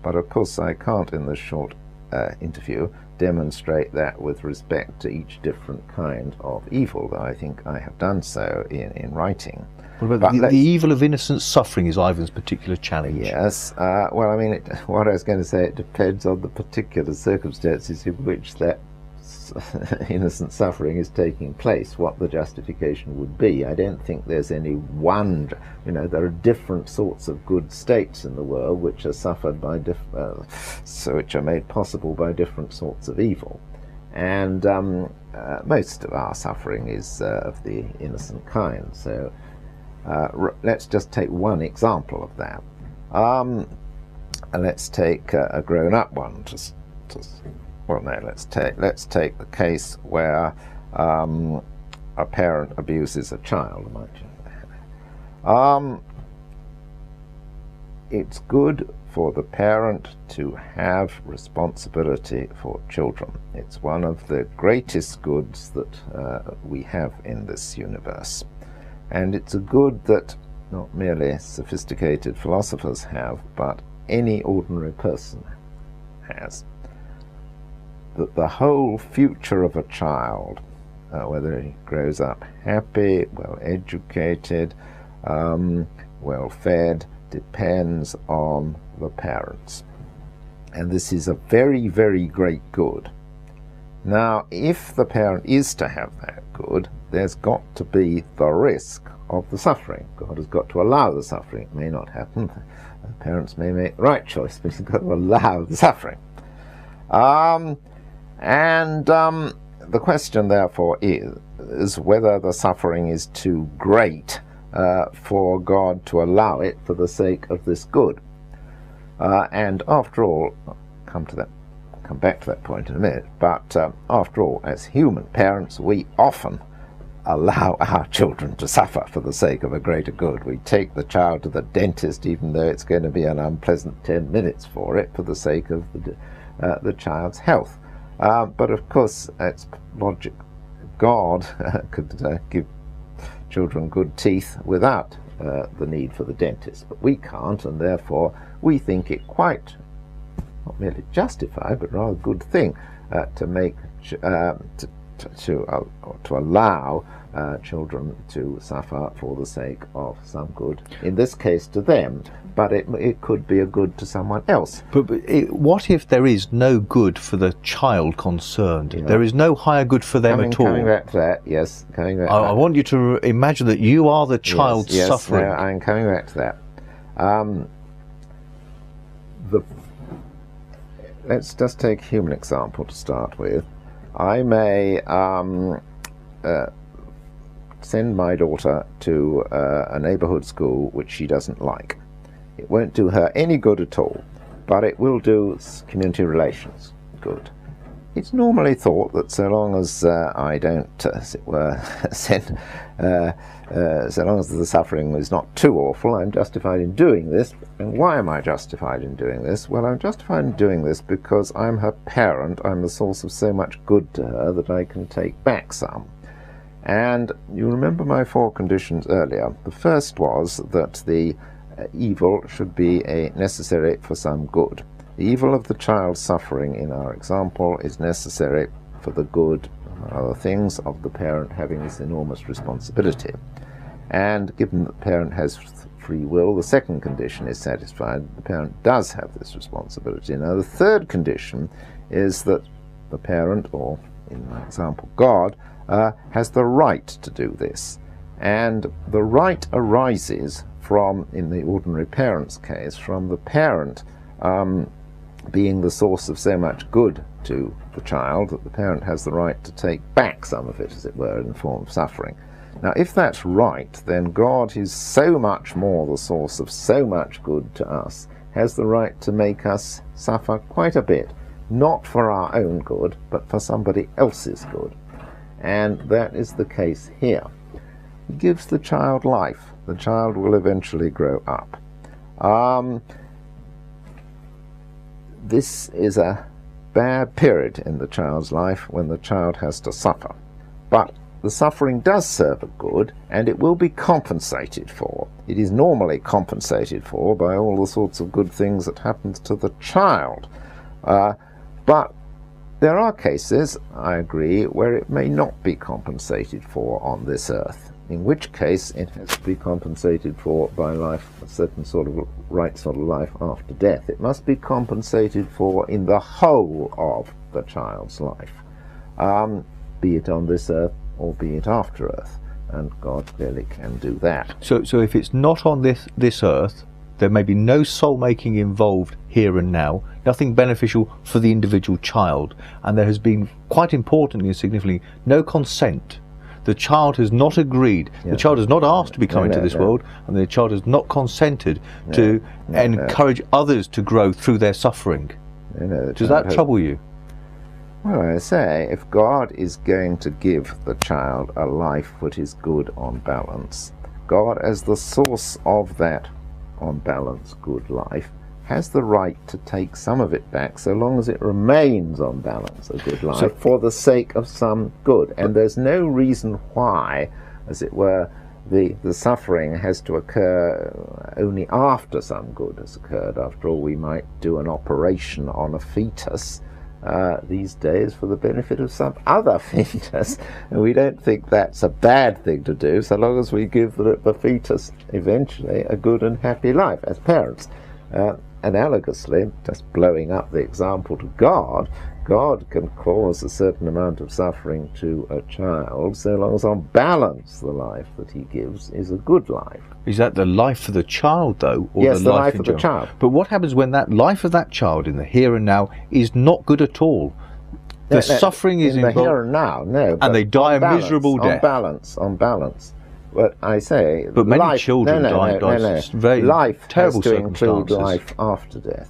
But of course I can't in this short interview demonstrate that with respect to each different kind of evil, though I think I have done so in writing. What about the evil of innocent suffering is Ivan's particular challenge? Yes, well, I mean, what I was going to say, it depends on the particular circumstances in which that innocent suffering is taking place, what the justification would be. I don't think there's any one, there are different sorts of good states in the world which are suffered by which are made possible by different sorts of evil. And most of our suffering is of the innocent kind. So let's just take one example of that. Let's take a grown-up one. Let's take the case where a parent abuses a child. It's good for the parent to have responsibility for children. It's one of the greatest goods that we have in this universe. And it's a good that not merely sophisticated philosophers have, but any ordinary person has. That the whole future of a child, whether he grows up happy, well educated, well fed, depends on the parents. And this is a very, very great good. Now, if the parent is to have that good, there's got to be the risk of the suffering. God has got to allow the suffering. It may not happen. The parents may make the right choice, but he's got to allow the suffering. The question, therefore, is whether the suffering is too great for God to allow it for the sake of this good. And after all, I'll come back to that point in a minute, but after all, as human parents, we often allow our children to suffer for the sake of a greater good. We take the child to the dentist even though it's going to be an unpleasant 10 minutes for it, for the sake of the child's health. But of course, it's logic. God could give children good teeth without the need for the dentist, but we can't, and therefore we think it quite, not merely justified, but rather good thing to make to allow children to suffer for the sake of some good, in this case to them, but it could be a good to someone else. But what if there is no good for the child concerned? Yeah. There is no higher good for them at all? Coming back to that, yes. I want you to imagine that you are the child suffering. Yes, I'm coming back to that. Let's just take a human example to start with. I may send my daughter to a neighborhood school which she doesn't like. It won't do her any good at all, but it will do community relations good. It's normally thought that so long as I don't, as it were, send, so long as the suffering is not too awful, I'm justified in doing this. And why am I justified in doing this? Well, I'm justified in doing this because I'm her parent. I'm the source of so much good to her that I can take back some. And you remember my 4 conditions earlier. The first was that the evil should be necessary for some good. The evil of the child's suffering in our example is necessary for the good, among other things, of the parent having this enormous responsibility. And given that the parent has free will, the second condition is satisfied. The parent does have this responsibility. Now, the third condition is that the parent, or in my example, God, has the right to do this. And the right arises from, in the ordinary parent's case, from the parent being the source of so much good to the child that the parent has the right to take back some of it, as it were, in the form of suffering. Now, if that's right, then God, who's so much more the source of so much good to us, has the right to make us suffer quite a bit, not for our own good, but for somebody else's good. And that is the case here. He gives the child life. The child will eventually grow up. This is a bad period in the child's life when the child has to suffer. But the suffering does serve a good, and it will be compensated for. it is normally compensated for by all the sorts of good things that happens to the child. But there are cases, I agree, where it may not be compensated for on this earth, in which case it has to be compensated for by life, a certain sort of right sort of life after death. It must be compensated for in the whole of the child's life, be it on this earth or be it after earth, and God clearly can do that. So if it's not on this earth, there may be no soul making involved here and now, nothing beneficial for the individual child, and there has been, quite importantly and significantly, no consent. The child has not agreed, the child has not asked to be coming to this world, and the child has not consented to encourage others to grow through their suffering. Does that trouble you? Well, I say, if God is going to give the child a life that is good on balance, God, as the source of that on balance good life, has the right to take some of it back so long as it remains on balance a good life, for the sake of some good. And there's no reason why, as it were, the suffering has to occur only after some good has occurred. After all, we might do an operation on a fetus these days for the benefit of some other fetus, and we don't think that's a bad thing to do so long as we give the fetus eventually a good and happy life as parents. Analogously, just blowing up the example to God, God can cause a certain amount of suffering to a child so long as on balance the life that he gives is a good life. Is that the life for the child, though? Or yes, the life of the child. But what happens when that life of that child in the here and now is not good at all? The suffering is in the here and now, and they die a miserable death. On balance. But I say, but many children die very life terrible has to include circumstances. life after death.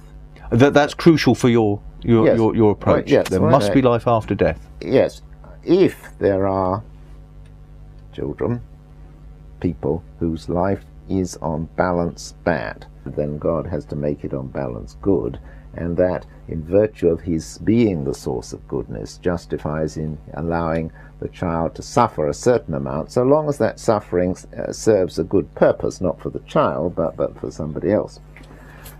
That's crucial for your approach. Yes, there must be life after death. Yes, if there are children, people whose life is on balance bad, then God has to make it on balance good, and that in virtue of his being the source of goodness justifies in allowing the child to suffer a certain amount, so long as that suffering serves a good purpose, not for the child but for somebody else.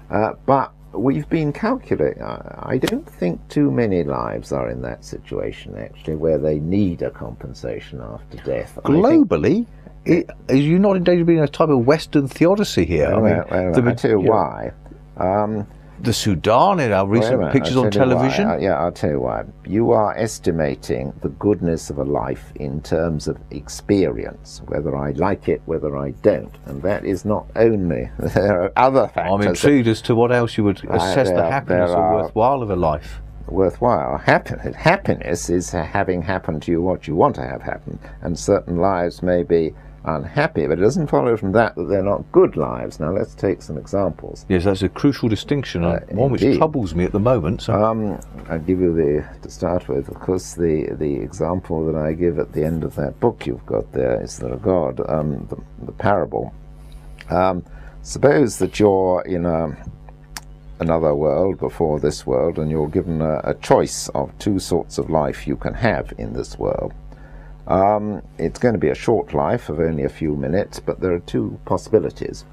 But we've been calculating, I don't think too many lives are in that situation actually, where they need a compensation after death. Globally, are you not in danger of being a type of Western theodicy here? I tell you why. The Sudan in our recent pictures on television? I'll tell you why. You are estimating the goodness of a life in terms of experience, whether I like it, whether I don't. And that is not only, there are other factors. I'm intrigued as to what else you would assess the happiness or worthwhile of a life. Worthwhile. Happiness is having happen to you what you want to have happen. And certain lives may be unhappy, but it doesn't follow from that they're not good lives. Now let's take some examples. Yes, that's a crucial distinction, one which troubles me at the moment. So. I'll give you to start with, of course, the example that I give at the end of that book you've got there is that of God, the parable. Suppose that you're in another world before this world, and you're given a choice of two sorts of life you can have in this world. It's going to be a short life of only a few minutes, but there are two possibilities.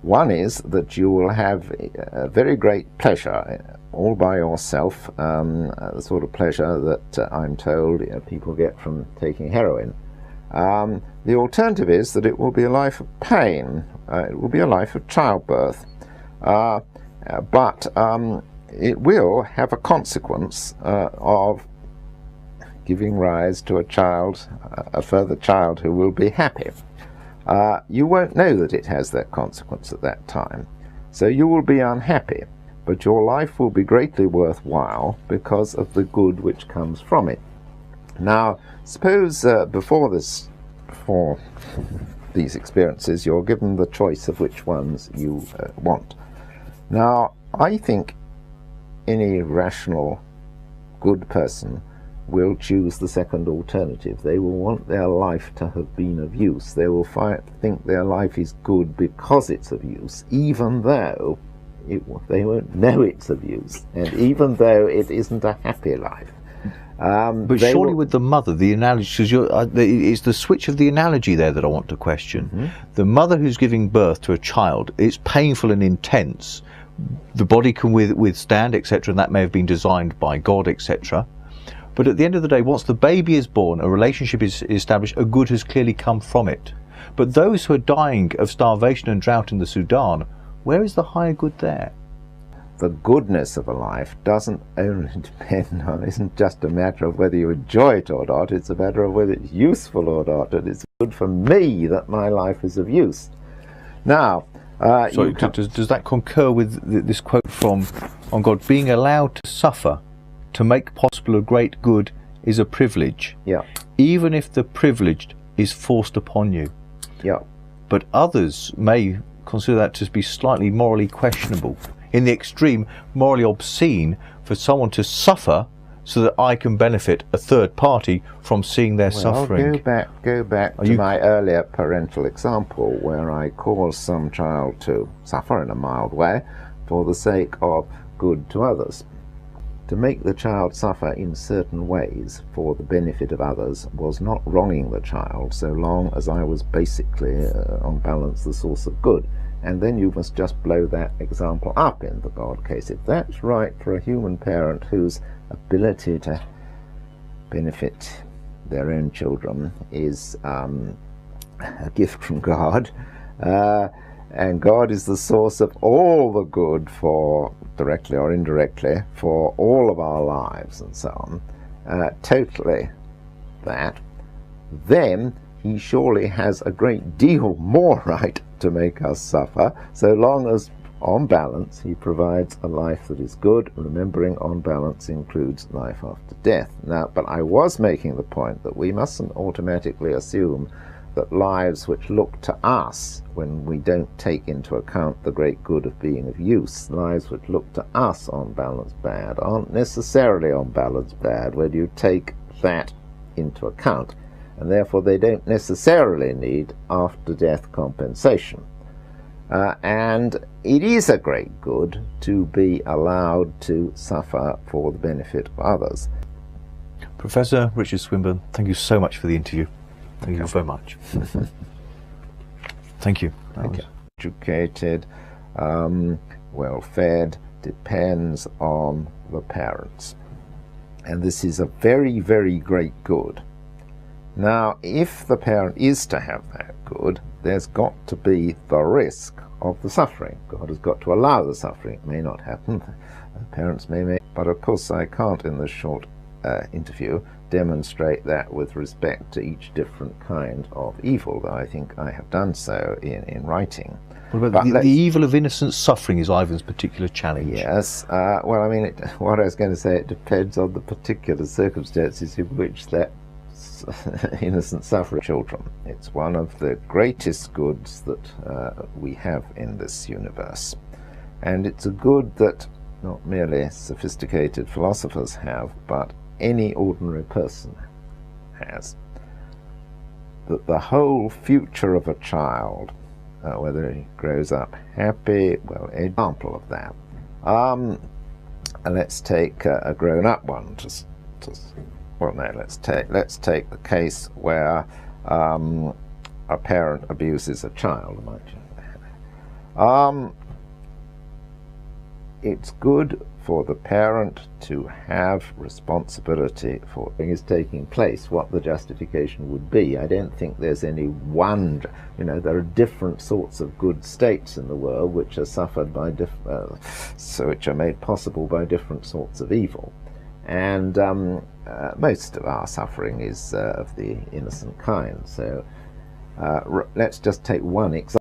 One is that you will have a very great pleasure all by yourself, the sort of pleasure that I'm told people get from taking heroin. The alternative is that it will be a life of pain. It will be a life of childbirth. But it will have a consequence of giving rise to a child, a further child who will be happy. You won't know that it has that consequence at that time, so you will be unhappy, but your life will be greatly worthwhile because of the good which comes from it. Now, suppose before these experiences you're given the choice of which ones you want. Now, I think any rational, good person will choose the second alternative. They will want their life to have been of use. They will think their life is good because it's of use, even though they won't know it's of use, and even though it isn't a happy life. But surely with the mother, the analogy, because it's the switch of the analogy there that I want to question. The mother who's giving birth to a child, it's painful and intense. The body can withstand, etc., and that may have been designed by God, etc. But at the end of the day, once the baby is born, a relationship is established, a good has clearly come from it. But those who are dying of starvation and drought in the Sudan, where is the higher good there? The goodness of a life doesn't only depend on, isn't just a matter of whether you enjoy it or not, it's a matter of whether it's useful or not, and it's good for me that my life is of use. Now, so does that concur with this quote from on God, being allowed to suffer to make possible a great good is a privilege, even if the privileged is forced upon you? But others may consider that to be slightly morally questionable. In the extreme, morally obscene for someone to suffer so that I can benefit a third party from seeing their suffering. Go back to my earlier parental example where I cause some child to suffer in a mild way for the sake of good to others. To make the child suffer in certain ways for the benefit of others was not wronging the child so long as I was basically, on balance, the source of good. And then you must just blow that example up in the God case. If that's right for a human parent whose ability to benefit their own children is a gift from God, and God is the source of all the good, for directly or indirectly, for all of our lives and so on, totally that, then he surely has a great deal more right to make us suffer, so long as, on balance, he provides a life that is good, remembering on balance includes life after death. Now, but I was making the point that we mustn't automatically assume that lives which look to us, when we don't take into account the great good of being of use, lives which look to us on balance bad, aren't necessarily on balance bad when you take that into account. And therefore they don't necessarily need after-death compensation. And it is a great good to be allowed to suffer for the benefit of others. Professor Richard Swinburne, thank you so much for the interview. Thank you very much. Thank you. Educated, well-fed, depends on the parents. And this is a very, very great good. Now, if the parent is to have that good, there's got to be the risk of the suffering. God has got to allow the suffering. It may not happen. Parents may make, but of course I can't in this short interview demonstrate that with respect to each different kind of evil, though I think I have done so in writing. What about the evil of innocent suffering is Ivan's particular challenge? Yes, well, I mean, what I was going to say, it depends on the particular circumstances in which that innocent suffering children. It's one of the greatest goods that we have in this universe. And it's a good that not merely sophisticated philosophers have, but any ordinary person has. That the whole future of a child, whether he grows up happy, well, an example of that. Let's take a grown-up one. Well, no, let's take the case where a parent abuses a child. It's good for the parent to have responsibility for what is taking place, what the justification would be. I don't think there's any one, there are different sorts of good states in the world which are suffered by which are made possible by different sorts of evil. And most of our suffering is of the innocent kind. So let's just take one example.